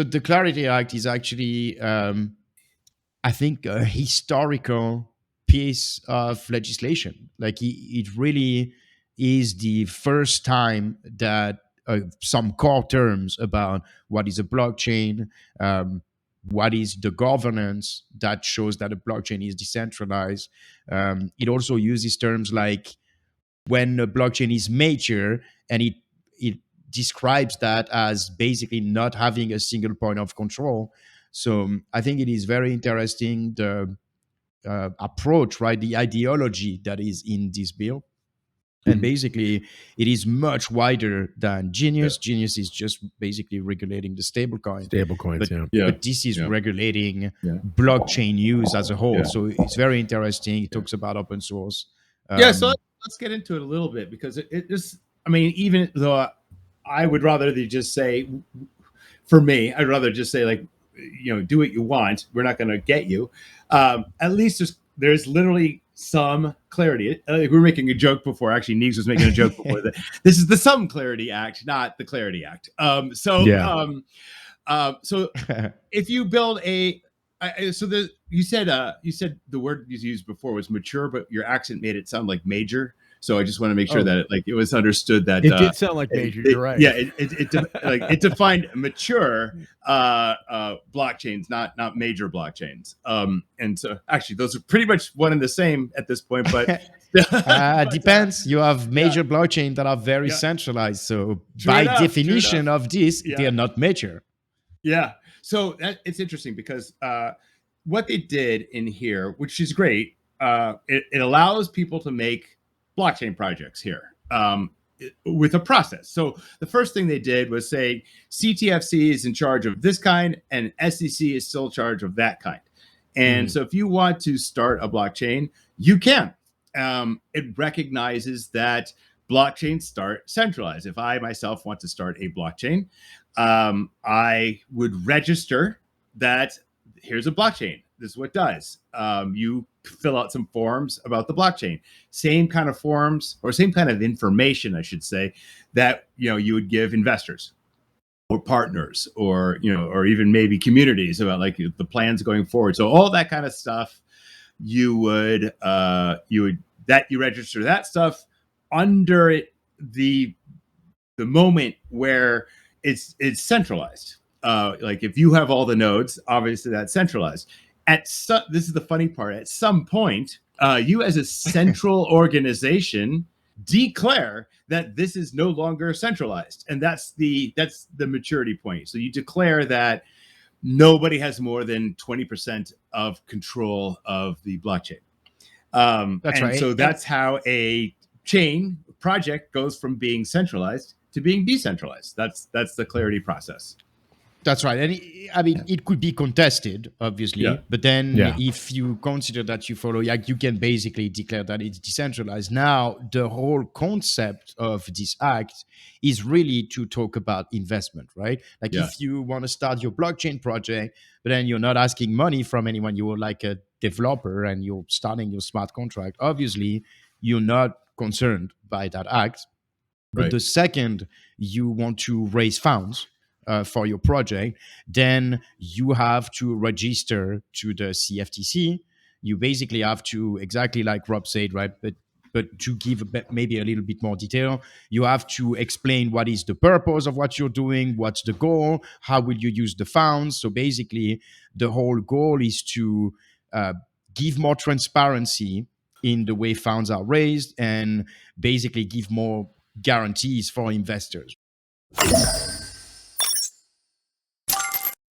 the Clarity Act is actually, I think, a historical piece of legislation. Like it really is the first time that some core terms about what is a blockchain, what is the governance that shows that a blockchain is decentralized. It also uses terms like when a blockchain is major, and it describes that as basically not having a single point of control. So I think it is very interesting, the approach, right? The ideology that is in this bill. And basically, it is much wider than Genius. Genius is just basically regulating the stablecoin. But this is regulating blockchain use as a whole. So it's very interesting. It talks about open source. So let's get into it a little bit, because it just, I mean, even though I would rather they just say, for me, I'd rather just say, like, do what you want. We're not going to get you. At least there's literally some clarity. We were making a joke before. Actually, Neegs was making a joke before that. This is the Some Clarity Act, not the Clarity Act. So if you build you said the word you used before was mature, but your accent made it sound like major. So I just want to make sure that it was understood that it did sound like major. You're right. Yeah, it defined mature blockchains, not major blockchains. And so actually, those are pretty much one and the same at this point. But depends. You have major blockchains that are very centralized. So by definition of this, they are not major. Yeah. So it's interesting because what they did in here, which is great, it allows people to make blockchain projects here with a process. So the first thing they did was say CTFC is in charge of this kind and SEC is still in charge of that kind. And so if you want to start a blockchain, you can. It recognizes that blockchains start centralized. If I myself want to start a blockchain, I would register that here's a blockchain. This is what it does. You fill out some forms about the blockchain. Same kind of forms, or same kind of information, I should say, that you would give investors or partners, or or even maybe communities about like the plans going forward. So all that kind of stuff, you register that stuff under it, the moment where it's centralized. Like if you have all the nodes, obviously that's centralized. This is the funny part. At some point, you as a central organization declare that this is no longer centralized, and that's the maturity point. So you declare that nobody has more than 20% of control of the blockchain. That's right. So that's how a chain project goes from being centralized to being decentralized. That's the clarity process. That's right. And it could be contested, obviously, but then if you consider that you follow, you can basically declare that it's decentralized. Now, the whole concept of this act is really to talk about investment, right? Like if you want to start your blockchain project, but then you're not asking money from anyone, you're like a developer and you're starting your smart contract, obviously, you're not concerned by that act. But the second you want to raise funds for your project, then you have to register to the CFTC. You basically have to, exactly like Rob said, right? But to give maybe a little bit more detail, you have to explain what is the purpose of what you're doing, what's the goal, how will you use the funds. So basically, the whole goal is to give more transparency in the way funds are raised and basically give more guarantees for investors.